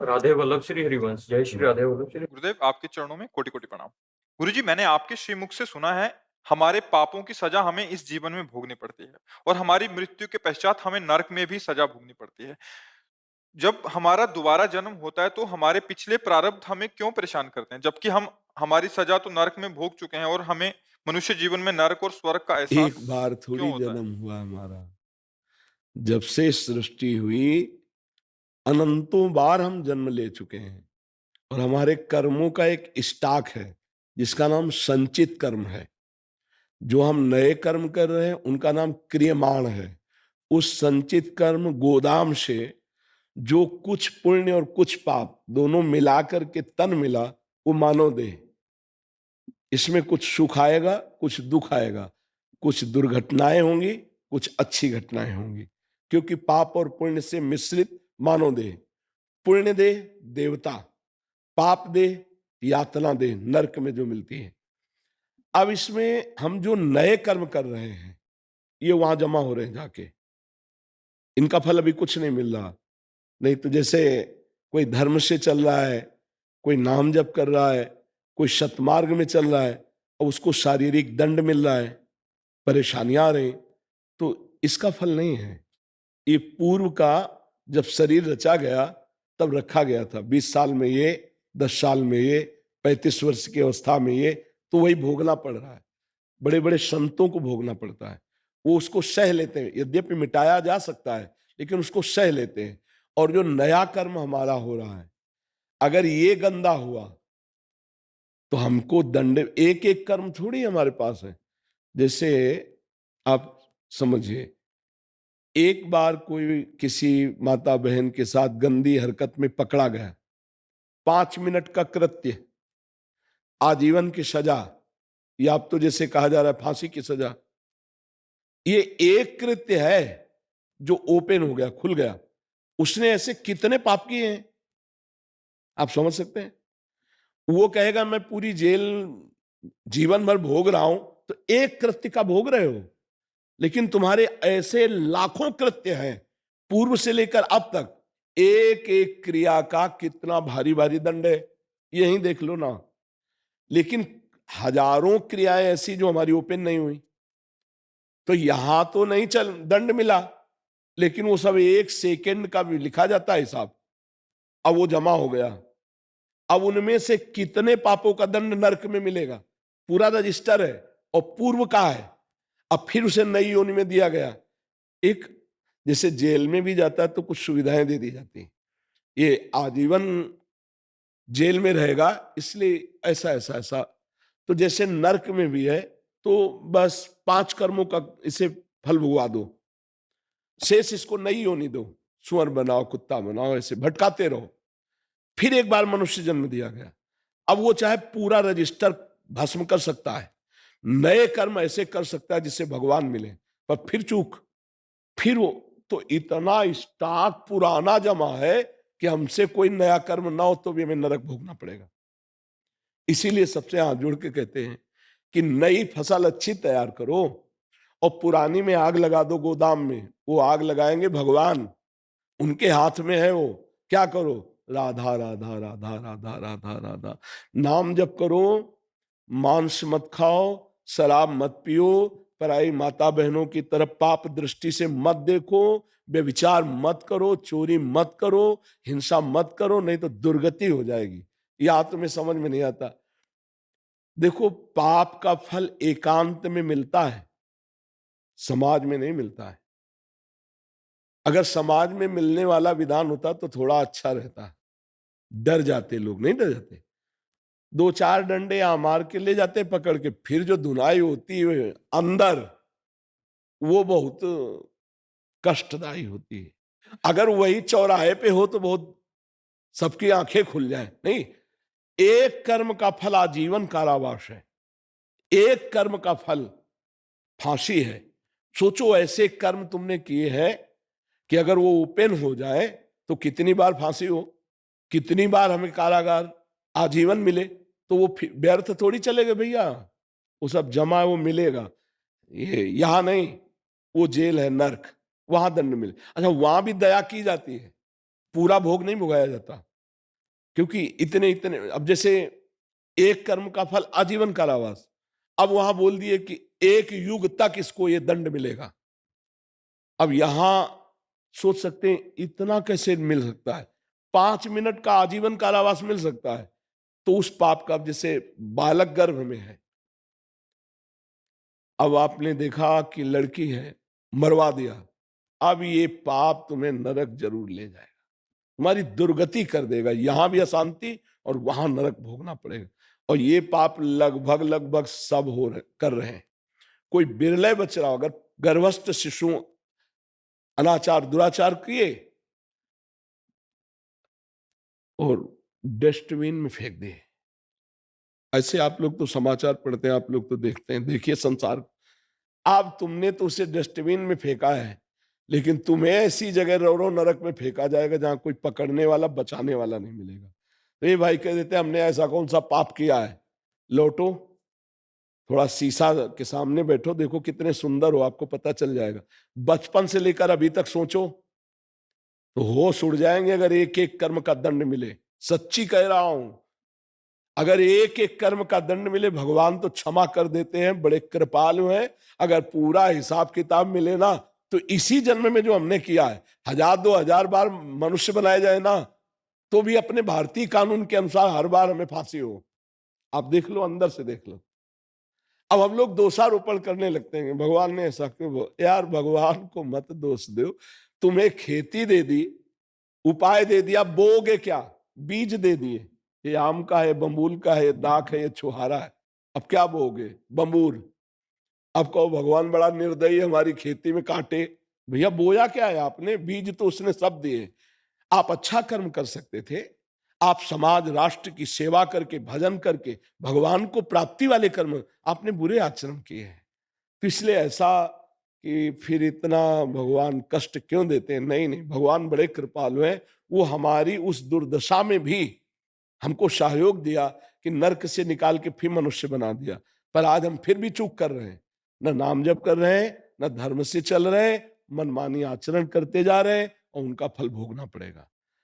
राधे वल्लभ श्री हरिवंश। जय श्री राधे वल्लभ श्री। गुरुदेव, आपके चरणों में कोटि-कोटि प्रणाम। गुरुजी, मैंने आपके श्रीमुख से सुना है, हमारे पापों की सजा हमें इस जीवन में भोगनी पड़ती है और हमारी मृत्यु के पश्चात हमें नरक में भी सजा भोगनी पड़ती है। जब हमारा दोबारा जन्म होता है तो हमारे पिछले प्रारब्ध हमें क्यों परेशान करते हैं? जबकि हम हमारी सजा तो नरक में भोग चुके हैं और हमें मनुष्य जीवन में नरक और स्वर्ग का एक एहसास बार क्यों थोड़ी होता है? जन्म हुआ हमारा। जब से सृष्टि हुई, अनंतों बार हम जन्म ले चुके हैं और हमारे कर्मों का एक स्टॉक है जिसका नाम संचित कर्म है। जो हम नए कर्म कर रहे हैं उनका नाम क्रियमाण है। उस संचित कर्म गोदाम से जो कुछ पुण्य और कुछ पाप दोनों मिलाकर के तन मिला, वो मानव देह। इसमें कुछ सुख आएगा, कुछ दुख आएगा, कुछ दुर्घटनाएं होंगी, कुछ अच्छी घटनाएं होंगी, क्योंकि पाप और पुण्य से मिश्रित मानव देह। पुण्य देह देवता, पाप देह यातना देह, नरक में जो मिलती है। अब इसमें हम जो नए कर्म कर रहे हैं, ये वहां जमा हो रहे हैं जाके। इनका फल अभी कुछ नहीं मिल रहा। नहीं तो जैसे कोई धर्म से चल रहा है, कोई नाम जप कर रहा है, कोई सतमार्ग में चल रहा है और उसको शारीरिक दंड मिल रहा है, परेशानियां आ रही, तो इसका फल नहीं है। ये पूर्व का, जब शरीर रचा गया तब रखा गया था। 20 साल में ये, 10 साल में ये, 35 वर्ष की अवस्था में ये, तो वही भोगना पड़ रहा है। बड़े बड़े संतों को भोगना पड़ता है। वो उसको सह लेते हैं, यद्यपि मिटाया जा सकता है लेकिन उसको सह लेते हैं। और जो नया कर्म हमारा हो रहा है, अगर ये गंदा हुआ तो हमको दंड, एक एक कर्म थोड़ी हमारे पास है। जैसे आप समझिए, एक बार कोई किसी माता बहन के साथ गंदी हरकत में पकड़ा गया, 5 मिनट का कृत्य, आजीवन की सजा, या अब तो जैसे कहा जा रहा है फांसी की सजा। ये एक कृत्य है जो ओपन हो गया, खुल गया। उसने ऐसे कितने पाप किए हैं आप समझ सकते हैं। वो कहेगा मैं पूरी जेल जीवन भर भोग रहा हूं, तो एक कृत्य का भोग रहे हो, लेकिन तुम्हारे ऐसे लाखों कृत्य हैं पूर्व से लेकर अब तक। एक एक क्रिया का कितना भारी भारी दंड है, यही देख लो ना। लेकिन हजारों क्रियाएं ऐसी जो हमारी ओपन नहीं हुई, तो यहां तो नहीं चल दंड मिला, लेकिन वो सब 1 सेकंड का भी लिखा जाता है हिसाब। अब वो जमा हो गया, अब उनमें से कितने पापों का दंड नरक में मिलेगा, पूरा रजिस्टर है और पूर्व का है। अब फिर उसे नई योनि में दिया गया। एक, जैसे जेल में भी जाता है तो कुछ सुविधाएं दे दी जाती हैं, ये आजीवन जेल में रहेगा इसलिए ऐसा ऐसा ऐसा। तो जैसे नरक में भी है, तो बस 5 कर्मों का इसे फल भुगवा दो, शेष इसको नई योनि दो, सुअर बनाओ, कुत्ता बनाओ, ऐसे भटकाते रहो। फिर एक बार मनुष्य जन्म दिया गया, अब वो चाहे पूरा रजिस्टर भस्म कर सकता है, नए कर्म ऐसे कर सकता है जिससे भगवान मिले, पर फिर चूक, फिर वो तो इतना स्टॉक पुराना जमा है कि हमसे कोई नया कर्म ना हो तो भी हमें नरक भोगना पड़ेगा। इसीलिए सबसे हाथ जोड़ के कहते हैं कि नई फसल अच्छी तैयार करो और पुरानी में आग लगा दो गोदाम में। वो आग लगाएंगे भगवान, उनके हाथ में है वो। क्या करो, राधा राधा राधा राधा राधा राधा नाम जप करो, मांस मत खाओ, शराब मत पियो, पराई माता बहनों की तरफ पाप दृष्टि से मत देखो, व्यभिचार मत करो, चोरी मत करो, हिंसा मत करो, नहीं तो दुर्गति हो जाएगी। या तुम्हें समझ में नहीं आता। देखो, पाप का फल एकांत में मिलता है, समाज में नहीं मिलता है। अगर समाज में मिलने वाला विधान होता तो थोड़ा अच्छा रहता। डर जाते लोग, नहीं डर जाते, 2-4 डंडे यहाँ मार के ले जाते पकड़ के, फिर जो धुनाई होती है अंदर, वो बहुत कष्टदायी होती है। अगर वही चौराहे पे हो तो बहुत सबकी आंखें खुल जाए। नहीं, एक कर्म का फल आजीवन कारावास है, एक कर्म का फल फांसी है। सोचो ऐसे कर्म तुमने किए हैं कि अगर वो ओपन हो जाए तो कितनी बार फांसी हो, कितनी बार हमें कारागार आजीवन मिले, तो वो व्यर्थ थोड़ी चलेगा भैया। वो सब जमा है, वो मिलेगा। ये यहां नहीं, वो जेल है नरक, वहां दंड मिले। अच्छा, वहां भी दया की जाती है, पूरा भोग नहीं भुगाया जाता। क्योंकि इतने इतने, अब जैसे एक कर्म का फल आजीवन कारावास, अब वहां बोल दिए कि एक युग तक इसको ये दंड मिलेगा। अब यहां सोच सकते हैं इतना कैसे मिल सकता है, 5 मिनट का आजीवन कारावास मिल सकता है। तो उस पाप का, अब जैसे बालक गर्भ में है, अब आपने देखा कि लड़की है, मरवा दिया, अब ये पाप तुम्हें नरक जरूर ले जाएगा, तुम्हारी दुर्गति कर देगा, यहां भी अशांति और वहां नरक भोगना पड़ेगा। और ये पाप लगभग लगभग सब कर रहे हैं। कोई बिरले बच रहा हो, अगर गर्भस्थ शिशु अनाचार दुराचार किए और डस्टबिन में फेंक दिए। ऐसे आप लोग तो समाचार पढ़ते हैं, आप लोग तो देखते हैं, देखिए संसार। अब तुमने तो उसे डस्टबिन में फेंका है, लेकिन तुम्हें ऐसी जगह रो रो नरक में फेंका जाएगा जहां कोई पकड़ने वाला बचाने वाला नहीं मिलेगा। तो ये भाई कह देते हमने ऐसा कौन सा पाप किया है, लौटो, थोड़ा शीशा के सामने बैठो, देखो कितने सुंदर हो, आपको पता चल जाएगा। बचपन से लेकर अभी तक सोचो तो होश उड़ जाएंगे अगर एक एक कर्म का दंड मिले। सच्ची कह रहा हूं, अगर एक एक कर्म का दंड मिले, भगवान तो क्षमा कर देते हैं, बड़े कृपालु हैं। अगर पूरा हिसाब किताब मिले ना, तो इसी जन्म में जो हमने किया है, 1000-2000 बार मनुष्य बनाए जाए ना, तो भी अपने भारतीय कानून के अनुसार हर बार हमें फांसी हो। आप देख लो, अंदर से देख लो। अब हम लोग दोषारोपण करने लगते हैं, भगवान ने ऐसा क्यों। यार भगवान को मत दोष दो, तुम्हें खेती दे दी, उपाय दे दिया, बोगे क्या, बीज दे दिए, ये आम का है, बम्बूल का है, ये दाख है, ये छुहारा है, अब क्या बोगे, बम्बूर। अब कहो भगवान बड़ा निर्दयी, हमारी खेती में काटे। भैया बोया क्या है आपने, बीज तो उसने सब दिए। आप अच्छा कर्म कर सकते थे, आप समाज राष्ट्र की सेवा करके, भजन करके, भगवान को प्राप्ति वाले कर्म, आपने बुरे आचरण किए हैं। तो इसलिए ऐसा कि फिर इतना भगवान कष्ट क्यों देते हैं। नहीं नहीं, भगवान बड़े कृपालु हैं, वो हमारी उस दुर्दशा में भी हमको सहयोग दिया कि नरक से निकाल के फिर मनुष्य बना दिया। पर आज हम फिर भी चूक कर रहे हैं, न नाम जप कर रहे हैं, न धर्म से चल रहे हैं, मनमानी आचरण करते जा रहे हैं, और उनका फल भोगना पड़ेगा।